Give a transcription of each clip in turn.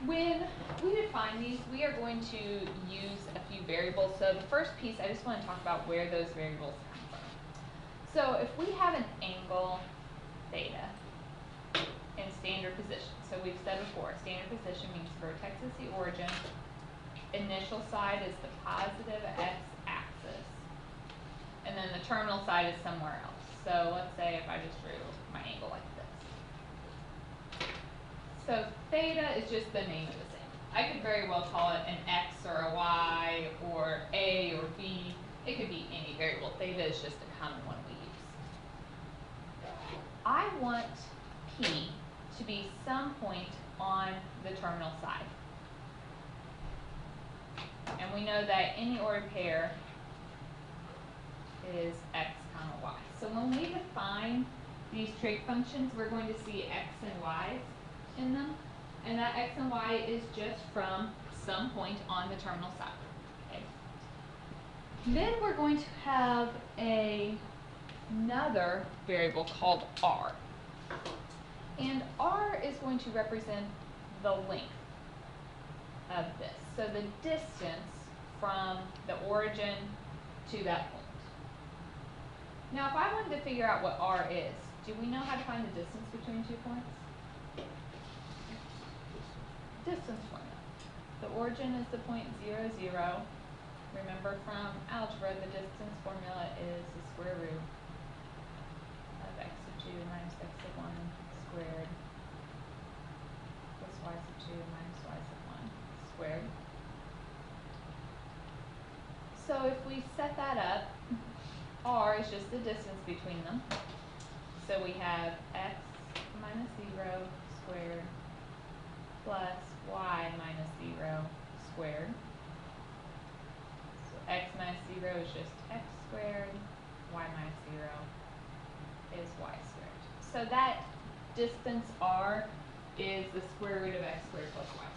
When we define these, we are going to use a few variables. So the first piece, I just want to talk about where those variables come from. So if we have an angle theta in standard position, so we've said before, standard position means vertex is the origin, initial side is the positive x-axis, and then the terminal side is somewhere else. So let's say if I just drew my angle like this. So theta is just the name of this angle. I could very well call it an x or a y or a or b. It could be any variable. Theta is just a common one we use. I want P to be some point on the terminal side. And we know that any ordered pair is x comma y. So when we define these trig functions, we're going to see x and y's in them. And that x and y is just from some point on the terminal side. Okay. Then we're going to have another variable called r. And r is going to represent the length of this. So the distance from the origin to that point. Now if I wanted to figure out what r is, do we know how to find the distance between 2 points? Distance formula. The origin is the point 0, 0. Remember from algebra, the distance formula is the square root of x sub 2 minus x sub 1 squared plus y sub 2 minus y sub 1 squared. So if we set that up, r is just the distance between them. So we have x minus 0 squared plus y minus 0 squared. So x minus 0 is just x squared, y minus 0 is y squared. So that distance r is the square root of x squared plus y squared.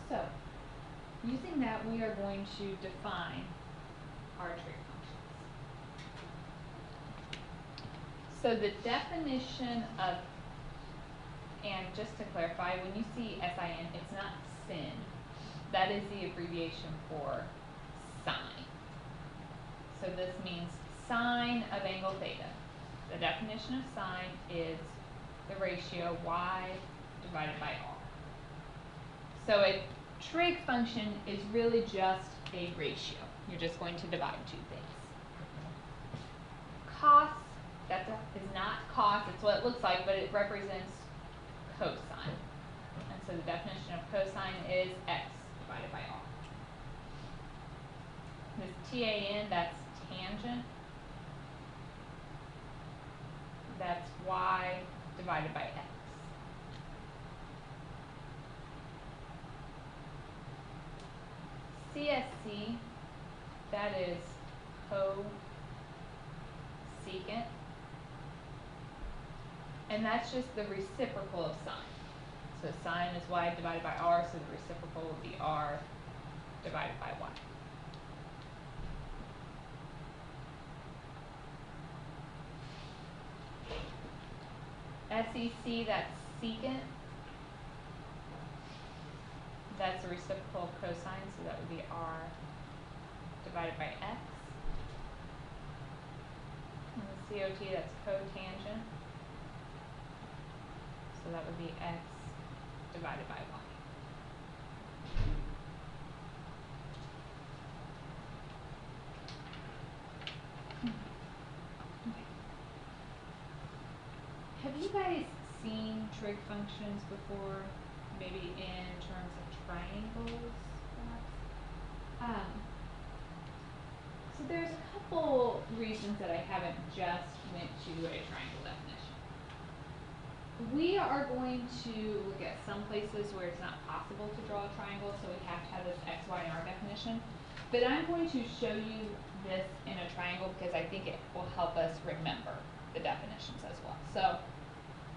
So, using that, we are going to define our trig functions. So the definition of, and just to clarify, when you see SIN, it's not sin. That is the abbreviation for sine. So this means sine of angle theta. The definition of sine is the ratio y divided by r. So a trig function is really just a ratio. You're just going to divide two things. Cos, that is not cos, it's what it looks like, but it represents cosine. And so the definition of cosine is x divided by r. This tan, that's tangent. That's y divided by x. CSC, that is cosecant, and that's just the reciprocal of sine. So sine is y divided by r, so the reciprocal will be r divided by y. SEC, that's secant. That's a reciprocal of cosine, so that would be r divided by x. And the COT, that's cotangent. So that would be x divided by y. Okay. Have you guys seen trig functions before? Maybe in terms of triangles, perhaps? So there's a couple reasons that I haven't just went to a triangle definition. We are going to look at some places where it's not possible to draw a triangle, so we have to have this x, y, and r definition. But I'm going to show you this in a triangle because I think it will help us remember the definitions as well. So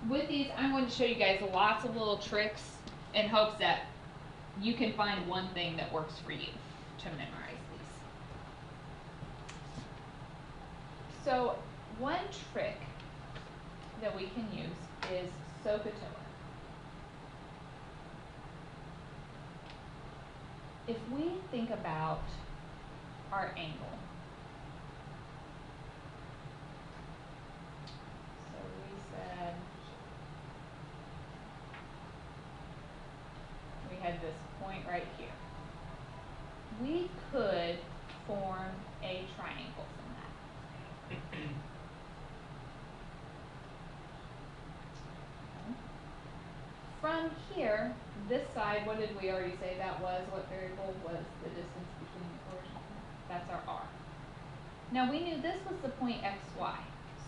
with these, I'm going to show you guys lots of little tricks in hopes that you can find one thing that works for you to memorize these. So one trick that we can use is Sohcahtoa. If we think about our angle, so we said we had this point right here. We could form a triangle from that. From here, this side, what did we already say that was? What variable was the distance between the origin? That's our r. Now we knew this was the point xy.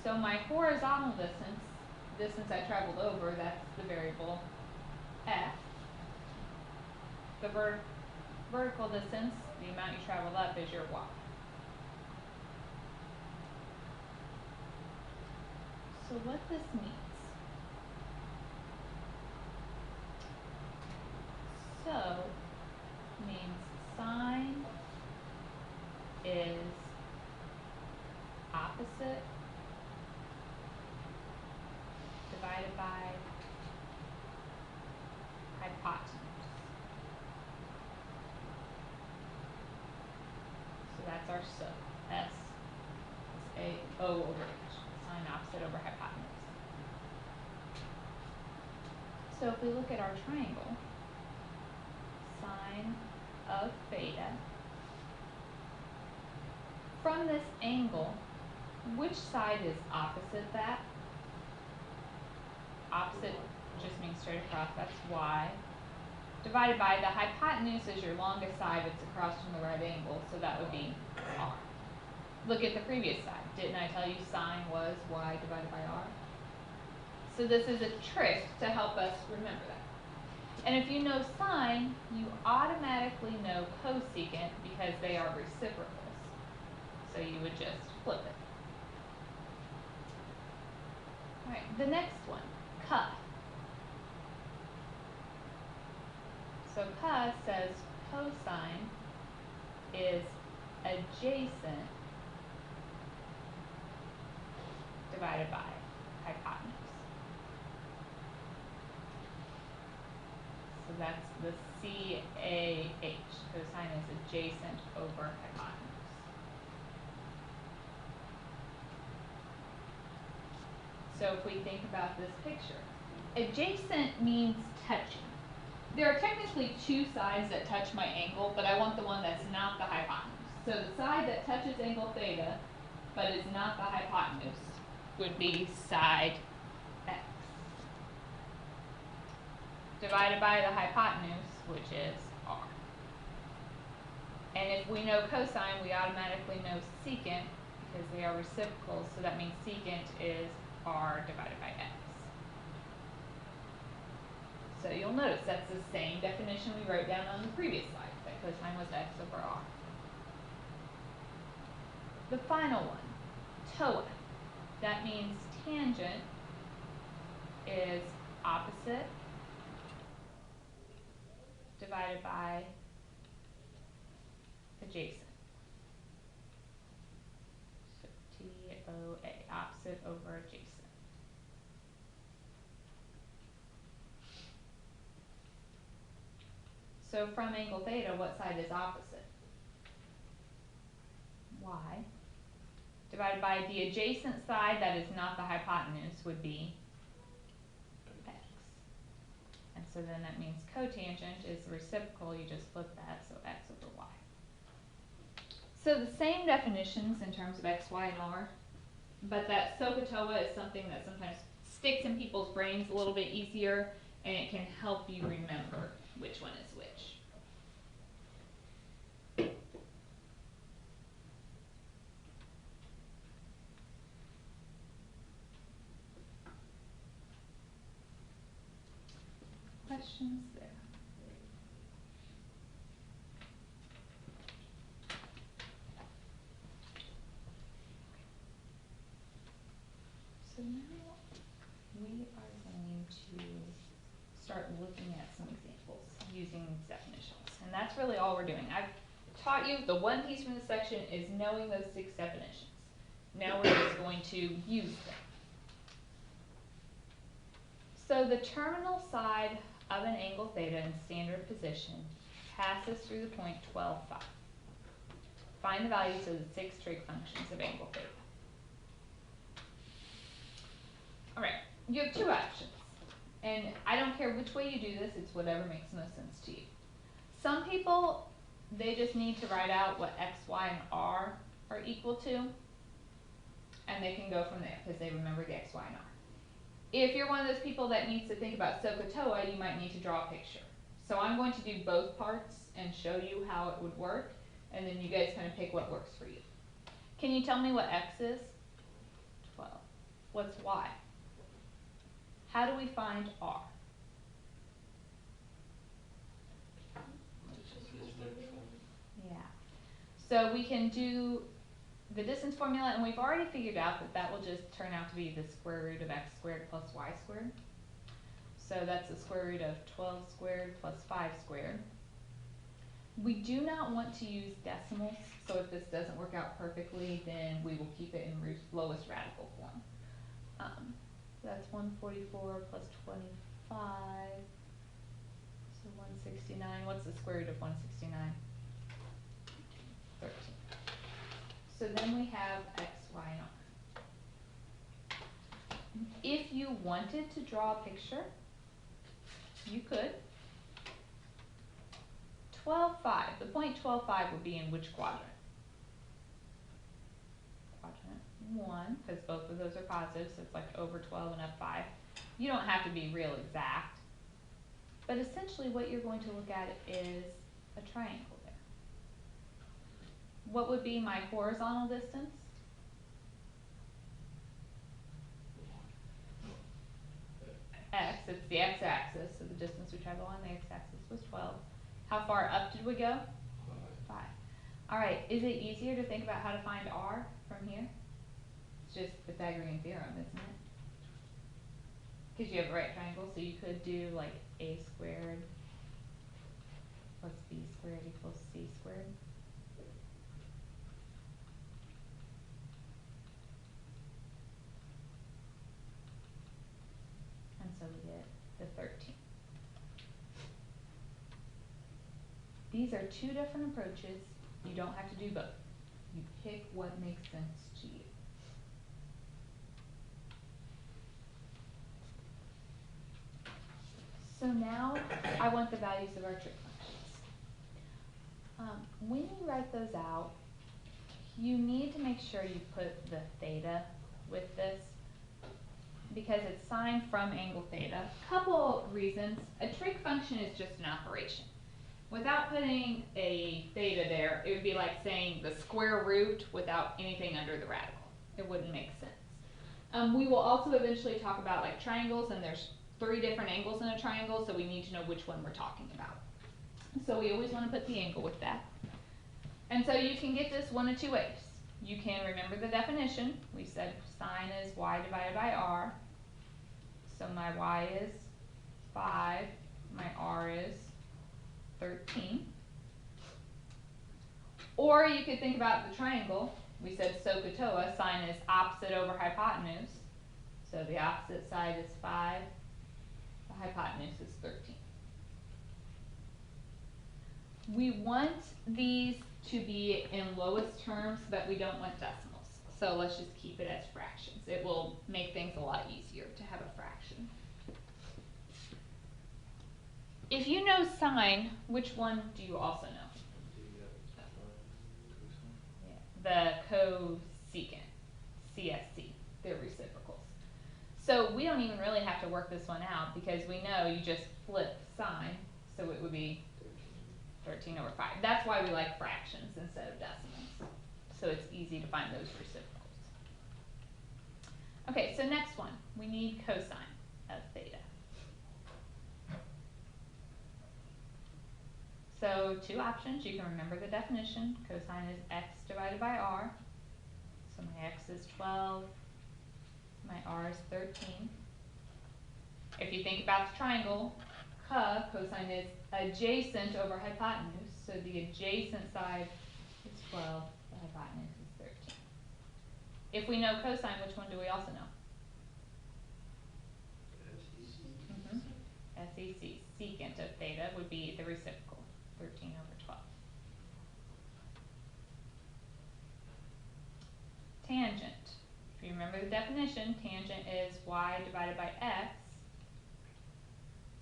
So my horizontal distance I traveled over, that's the variable f. The vertical distance, the amount you traveled up, is your y. So what this means, so means sine is opposite divided by hypotenuse. So that's our SO. S is A O over H. Sine opposite over hypotenuse. So if we look at our triangle, sine of theta, from this angle, which side is opposite that? Opposite just means straight across, that's y. Divided by the hypotenuse is your longest side, it's across from the right angle, so that would be r. Look at the previous side. Didn't I tell you sine was y divided by r? So this is a trick to help us remember that. And if you know sine, you automatically know cosecant because they are reciprocals. So you would just flip it. All right, the next one, ca. So ca says cosine is adjacent divided by hypotenuse. So that's the CAH. Cosine is adjacent over hypotenuse. So if we think about this picture, adjacent means touching. There are technically two sides that touch my angle, but I want the one that's not the hypotenuse. So the side that touches angle theta, but is not the hypotenuse, would be side x. Divided by the hypotenuse, which is r. And if we know cosine, we automatically know secant because they are reciprocals, so that means secant is r divided by x. So you'll notice that's the same definition we wrote down on the previous slide, that cosine was x over r. The final one, toa. That means tangent is opposite divided by adjacent. So TOA, opposite over adjacent. So from angle theta, what side is opposite? Y. Divided by the adjacent side that is not the hypotenuse would be x. And so then that means cotangent is reciprocal, you just flip that, so x over y. So the same definitions in terms of x, y, and r, but that Sohcahtoa is something that sometimes sticks in people's brains a little bit easier, and it can help you remember which one is which. Questions there? we are going to start looking at some examples using these definitions. And that's really all we're doing. I've taught you the one piece from this section is knowing those 6 definitions. Now we're just going to use them. So the terminal side of an angle theta in standard position passes through the point 12, 5. Find the values of the 6 trig functions of angle theta. All right, you have 2 options. And I don't care which way you do this, it's whatever makes most sense to you. Some people, they just need to write out what x, y, and r are equal to, and they can go from there because they remember the x, y, and r. If you're one of those people that needs to think about Sohcahtoa, you might need to draw a picture. So I'm going to do both parts and show you how it would work, and then you guys kind of pick what works for you. Can you tell me what x is? 12. What's y? How do we find r? Yeah. So we can do the distance formula, and we've already figured out that that will just turn out to be the square root of x squared plus y squared. So that's the square root of 12 squared plus 5 squared. We do not want to use decimals, so if this doesn't work out perfectly, then we will keep it in lowest radical form. That's 144 plus 25, so 169. What's the square root of 169? 13. So then we have x, y, and r. If you wanted to draw a picture, you could. 12, 5. The point 12, 5 would be in which quadrant? Quadrant 1, because both of those are positive, so it's like over 12 and up 5. You don't have to be real exact, but essentially what you're going to look at is a triangle there. What would be my horizontal distance? X, it's the x-axis, so the distance we travel on the x-axis was 12. How far up did we go? 5. All right, is it easier to think about how to find r from here? It's just Pythagorean theorem, isn't it? Because you have a right triangle, so you could do like a squared plus b squared equals c squared. And so we get the 13. These are 2 different approaches. You don't have to do both. You pick what makes sense to you. So now I want the values of our trig functions. When you write those out, you need to make sure you put the theta with this because it's sine from angle theta. Couple reasons. A trig function is just an operation. Without putting a theta there, it would be like saying the square root without anything under the radical. It wouldn't make sense. We will also eventually talk about like triangles, and there's 3 different angles in a triangle, so we need to know which one we're talking about. So we always want to put the angle with that. And so you can get this one of 2 ways. You can remember the definition. We said sine is y divided by r. So my y is 5, my r is 13. Or you could think about the triangle. We said Sohcahtoa, sine is opposite over hypotenuse. So the opposite side is 5, the hypotenuse is 13. We want these to be in lowest terms, but we don't want decimals. So let's just keep it as fractions. It will make things a lot easier to have a fraction. If you know sine, which one do you also know? Yeah, the cosecant, CSC, they're reciprocals. So we don't even really have to work this one out because we know you just flip sine, so it would be 13 over 5. That's why we like fractions instead of decimals. So it's easy to find those reciprocals. Okay, so next one, we need cosine of theta. So 2 options, you can remember the definition. Cosine is x divided by r. So my x is 12, my r is 13. If you think about the triangle, cosine is adjacent over hypotenuse, so the adjacent side is 12, the hypotenuse is 13. If we know cosine, which one do we also know? SEC, secant of theta, would be the reciprocal, 13 over 12. Tangent. If you remember the definition, tangent is y divided by x,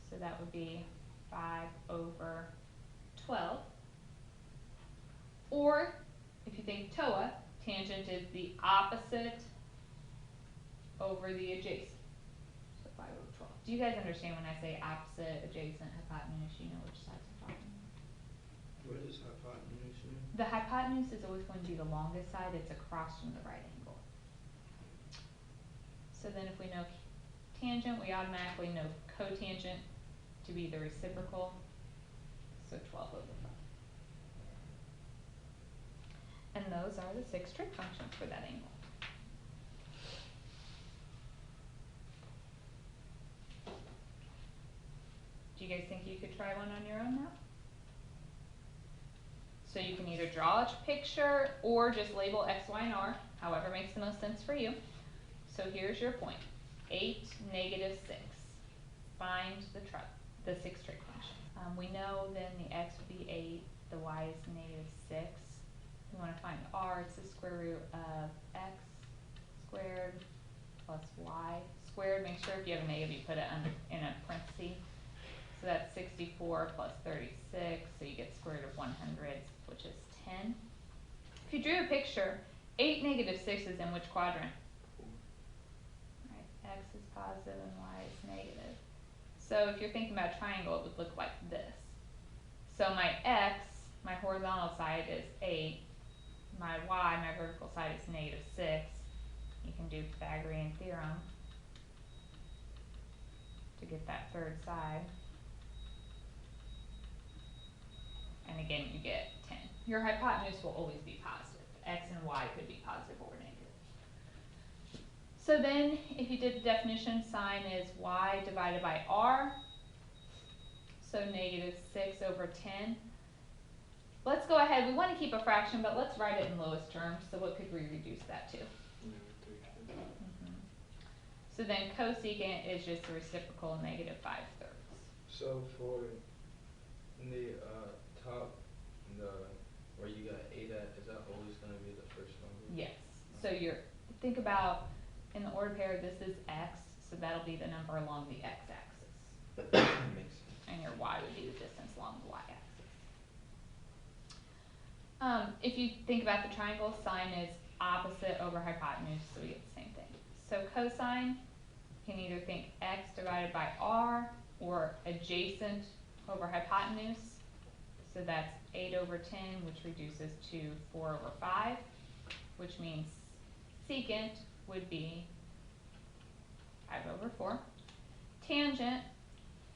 so that would be 5 over 12. Or, if you think TOA, tangent is the opposite over the adjacent. So 5 over 12. Do you guys understand when I say opposite, adjacent, hypotenuse, you know which sides are talking about? What does hypotenuse mean? The hypotenuse is always going to be the longest side. It's across from the right angle. So then if we know tangent, we automatically know cotangent to be the reciprocal, so 12 over 5. And those are the 6 trig functions for that angle. Do you guys think you could try one on your own now? So you can either draw a picture or just label x, y, and r, however makes the most sense for you. So here's your point, 8, -6. Find the 6 trig functions. We know then the x would be 8, the y is -6. We want to find r, it's the square root of x squared plus y squared. Make sure if you have a negative you put it in a parenthesis. So that's 64 plus 36, so you get square root of 100, which is 10. If you drew a picture, 8, -6 is in which quadrant? Right, x is positive and y is negative. So if you're thinking about a triangle, it would look like this. So my x, my horizontal side is 8, my y, my vertical side is -6. You can do Pythagorean theorem to get that third side. And again, you get 10. Your hypotenuse will always be positive. X and y could be positive or negative. So then, if you did the definition, sine is y divided by r. So -6 over 10. Let's go ahead. We want to keep a fraction, but let's write it in lowest terms. So what could we reduce that to? So then cosecant is just the reciprocal, -5/3. So for the top, where you got 8 at, is that always going to be the first number? Yes. So think about, in the order pair, this is x, so that'll be the number along the x-axis. Makes sense. And your y would be the distance along the y-axis. If you think about the triangle, sine is opposite over hypotenuse, so we get the same thing. So cosine, you can either think x divided by r or adjacent over hypotenuse. So that's 8 over 10, which reduces to 4 over 5, which means secant would be 5 over 4. Tangent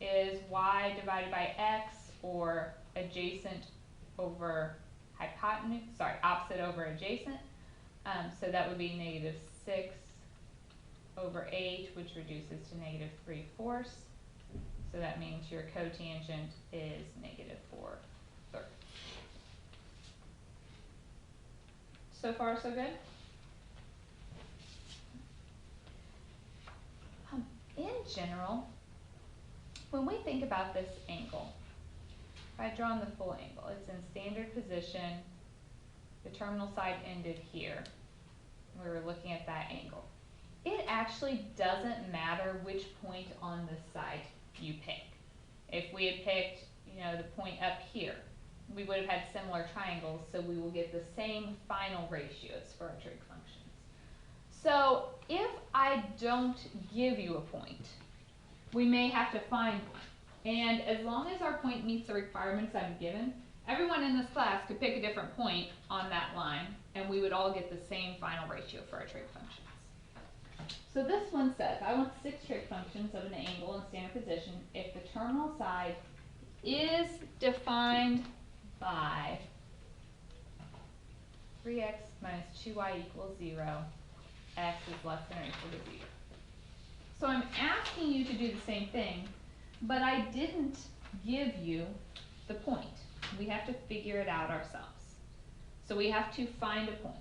is y divided by x or adjacent over hypotenuse, opposite over adjacent. So that would be -6 over 8, which reduces to -3/4. So that means your cotangent is -4/3. So far, so good? In general, when we think about this angle, if I draw the full angle, it's in standard position, the terminal side ended here. We were looking at that angle. It actually doesn't matter which point on this side you pick. If we had picked, the point up here, we would have had similar triangles, so we will get the same final ratios for our trig functions. So if I don't give you a point, we may have to find one. And as long as our point meets the requirements I'm given, everyone in this class could pick a different point on that line, and we would all get the same final ratio for our trig functions. So this one says, I want 6 trig functions of an angle in standard position if the terminal side is defined by 3x minus 2y equals 0, x is less than or equal to 0. So I'm asking you to do the same thing, but I didn't give you the point. We have to figure it out ourselves. So we have to find a point.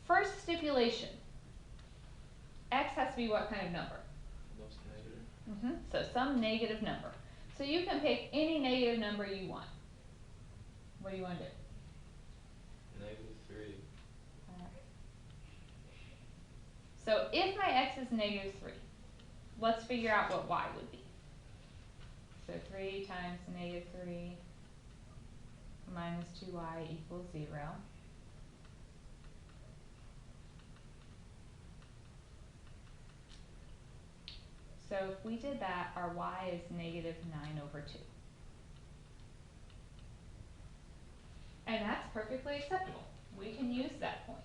First stipulation, x has to be what kind of number? That's negative. So some negative number. So you can pick any negative number you want. What do you want to do? -3. So if my x is -3, let's figure out what y would be. So 3 times -3 minus 2y equals 0. So if we did that, our y is -9/2. And that's perfectly acceptable. We can use that point.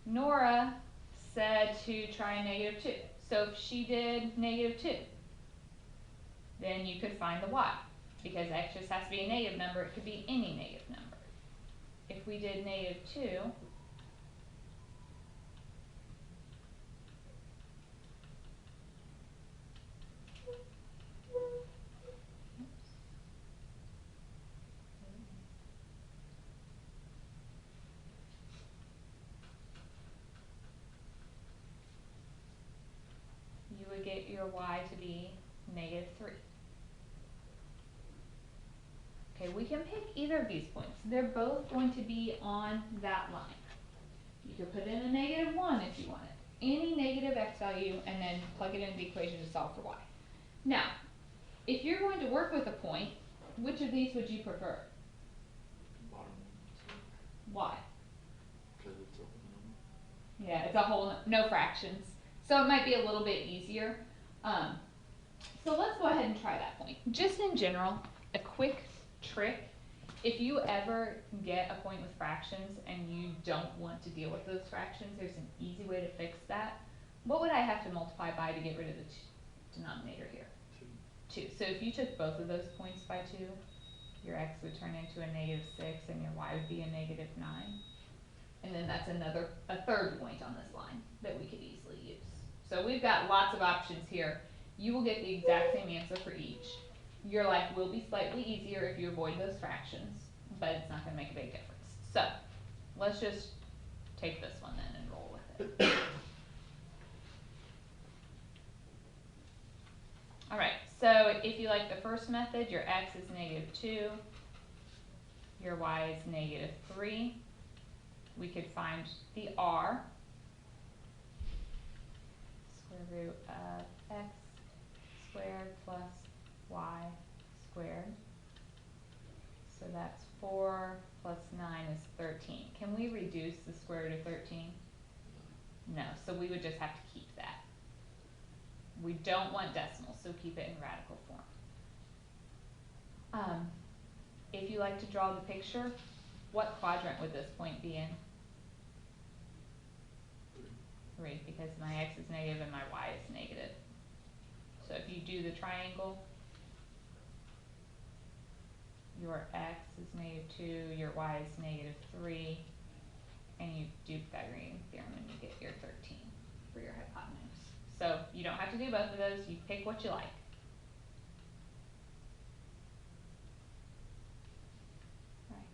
Nora said to try -2. So if she did -2, then you could find the y. Because x just has to be a negative number, it could be any negative number. If we did -2, you would get your y to be -3. Okay, we can pick either of these points. They're both going to be on that line. You could put in a -1 if you wanted. Any negative x value and then plug it into the equation to solve for y. Now, if you're going to work with a point, which of these would you prefer? Bottom one. Why? Because it's a whole number. Yeah, it's a whole, no fractions. So it might be a little bit easier. So let's go ahead and try that point. Just in general, a quick trick, if you ever get a point with fractions and you don't want to deal with those fractions, there's an easy way to fix that. What would I have to multiply by to get rid of the denominator here? 2. So if you took both of those points by 2, your x would turn into a -6 and your y would be a -9. And then that's a third point on this line that we could easily use. So we've got lots of options here. You will get the exact same answer for each. Your life will be slightly easier if you avoid those fractions, but it's not going to make a big difference. So let's just take this one then and roll with it. All right, so if you like the first method, your x is -2, your y is -3. We could find the r, square root of x squared plus y squared. So that's 4 plus 9 is 13. Can we reduce the square root of 13? No, so we would just have to keep that. We don't want decimals, so keep it in radical form. If you like to draw the picture, what quadrant would this point be in? 3, because my x is negative and my y is negative. So if you do the triangle, your x is -2, your y is -3, and you do Pythagorean theorem and you get your 13 for your hypotenuse. So you don't have to do both of those, you pick what you like. Right.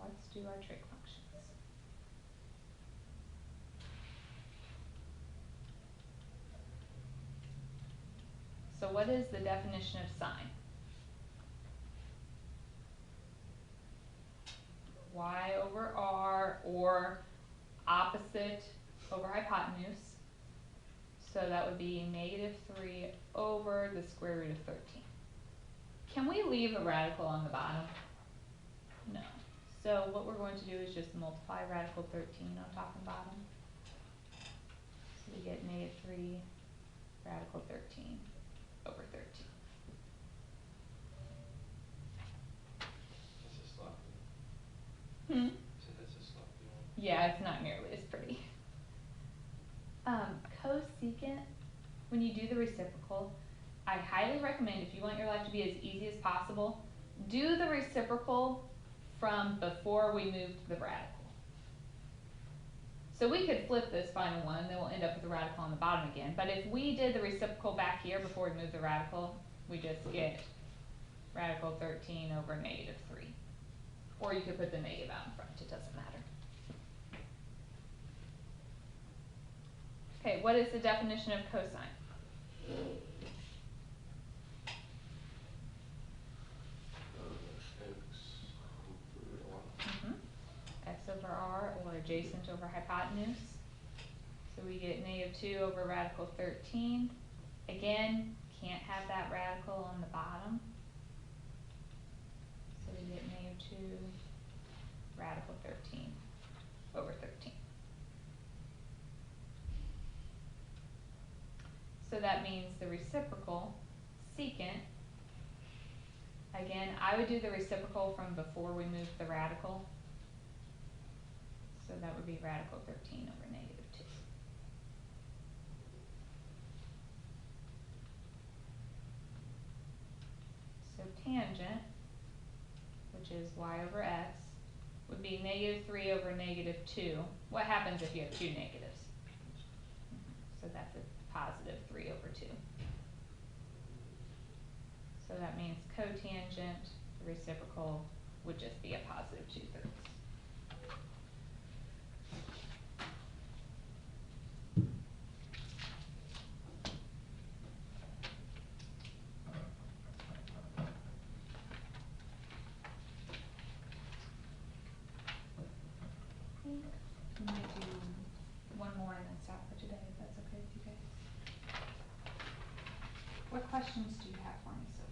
Let's do our trig functions. So what is the definition of sine? Y over r, or opposite over hypotenuse. So that would be -3 over the square root of 13. Can we leave a radical on the bottom? No. So what we're going to do is just multiply radical 13 on top and bottom. So we get -3 radical 13 over 13. That's a sloppy Hmm? one. So that's a sloppy one. Yeah, it's not nearly as pretty. Cosecant, when you do the reciprocal, I highly recommend, if you want your life to be as easy as possible, do the reciprocal from before we moved the radical. So So we could flip this final one, then we'll end up with a radical on the bottom again. But if we did the reciprocal back here before we moved the radical, we just get radical 13 over negative 3. Or you could put the negative out in front, it doesn't matter. Okay, what is the definition of cosine? X over r, or adjacent over hypotenuse. So we get negative 2 over radical 13. Again, can't have that radical on the bottom. So we get negative 2 radical 13 over 13. So that means the reciprocal, secant, again, I would do the reciprocal from before we moved the radical. So that would be radical 13 over negative 2. So tangent, which is y over x, would be negative 3 over negative 2. What happens if you have two negatives? So that's a positive 3 over 2. So that means cotangent, the reciprocal, would just be a positive 2/3. We might do one more and then stop for today, if that's okay with you guys. What questions do you have for me so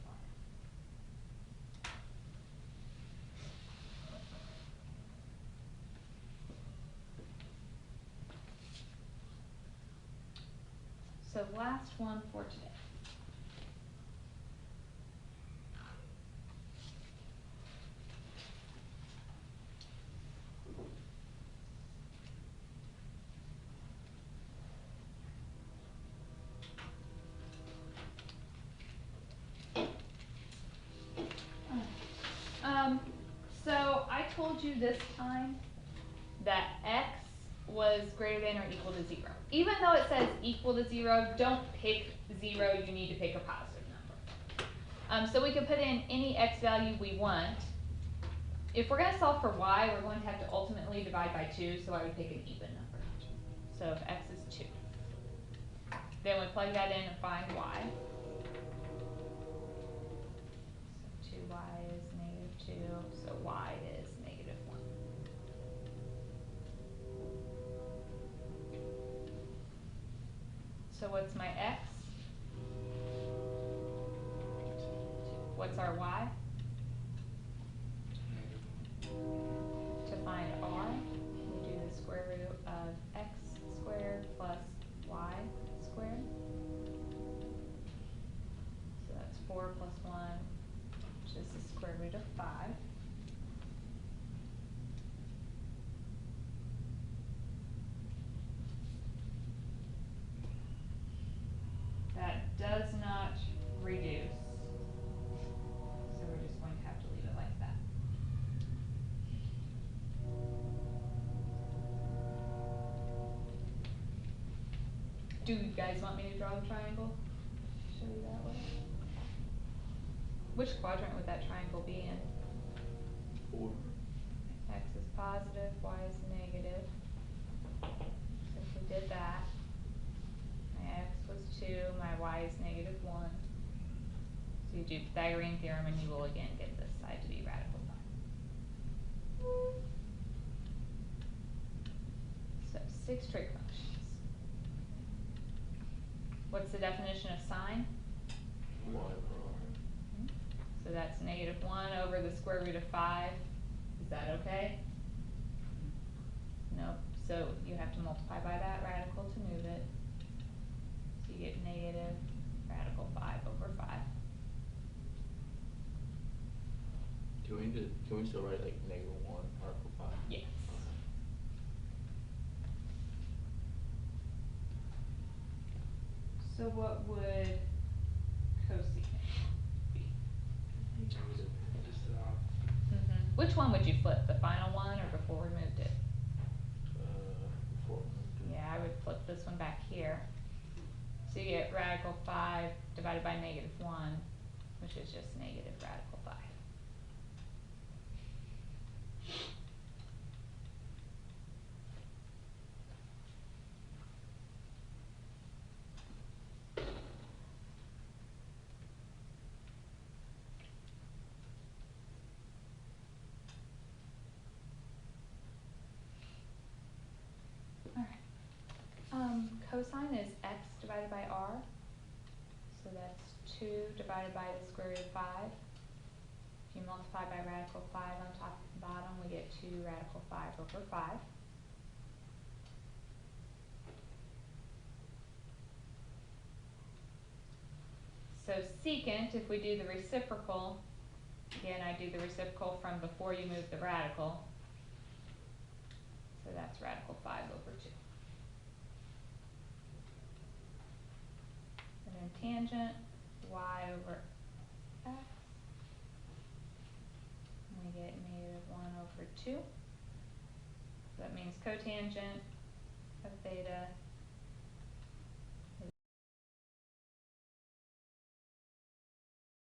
far? So last one for today. So I told you this time that x was greater than or equal to 0. Even though it says equal to 0, don't pick 0, you need to pick a positive number. So we can put in any x value we want. If we're going to solve for y, we're going to have to ultimately divide by 2, so I would pick an even number. So if x is 2. Then we plug that in and find y. So 2y is negative 2, so y is negative 1. So what's my x? What's our y? To find r, we do the square root of x squared plus y squared. So that's 4 plus 1, which is the square root of 5. That does not reduce, so we're just going to have to leave it like that. Do you guys want me to draw the triangle? Show you that way. Which quadrant would that triangle be in? 4. X is positive, y is negative. Since we did that, my x was 2, my y is negative 1. So you do Pythagorean theorem and you will again get this side to be radical 5. So 6 trig functions. What's the definition of sine? Y over r. So that's negative 1 over the square root of 5. Is that okay? Nope. So you have to multiply by that radical to move it. So you get negative radical 5 over 5. Can we still write like negative 1 radical 5? Yes. So what would cosine be? Which one would you flip, the final one or before we moved it? Before. you get radical 5 divided by negative 1, which is just negative radical 5. Cosine is x divided by r, so that's 2 divided by the square root of 5. If you multiply by radical 5 on top and bottom, we get 2 radical 5 over 5. So secant, if we do the reciprocal, again I do the reciprocal from before you move the radical, so that's radical 5 over 2. And then tangent, y over x, and we get negative 1 over 2. So that means cotangent of theta